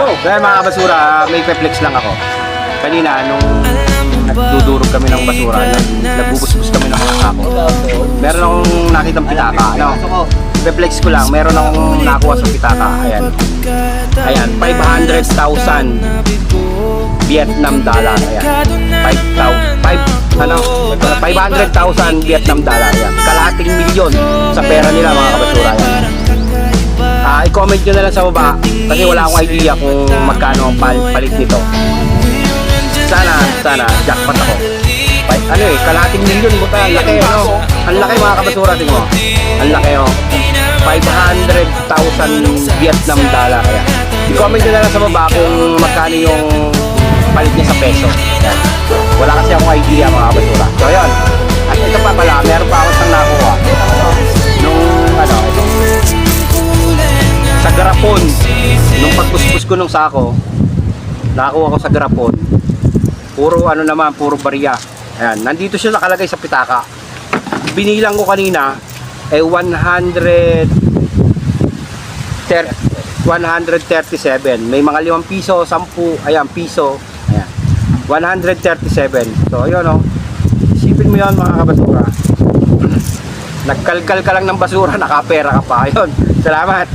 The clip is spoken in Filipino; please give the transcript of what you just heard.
Kaya mga kabasura, may pe-flex lang ako. Kanina, nung nagdudurog kami ng basura, nagbubusbus kami ng mga sako. Meron akong nakitang pitaka. Pe-flex ko lang, meron akong nakuha sa pitaka. Ayan, 500,000 Vietnam dollar. Ayan, 500,000 Vietnam dollar. Ayan, kalahating milyon sa pera nila mga kabasura. Ayan. I-comment nyo na lang sa baba kasi wala akong idea kung magkano ang palit nito. Sana jackpot ako. Kalahating milyon mo tayo. Ang laki, ano? Ang laki mga kabasura, tingin mo. Ang laki, oh. 500,000 Vietnam dollar. Ayan. I-comment nyo na lang sa baba kung magkano yung palit niya sa peso. Ayan. Wala kasi akong idea mga kabasura. So, yun. At ito pa pala, meron pa ako isang nakuha. Sa garapon, nung pagpuspos ko ng sako, nakakuha ko sa garapon. Puro puro barya. Ayan, nandito siya nakalagay sa pitaka. Binilang ko kanina ay 137. May mga 5 piso, 10, ayan, piso. Ayan. 137. So, ayun, oh. Isipin mo 'yon mga kabasura. Nagkalkal ka lang ng basura, nakapera ka pa. Ayun. Salamat.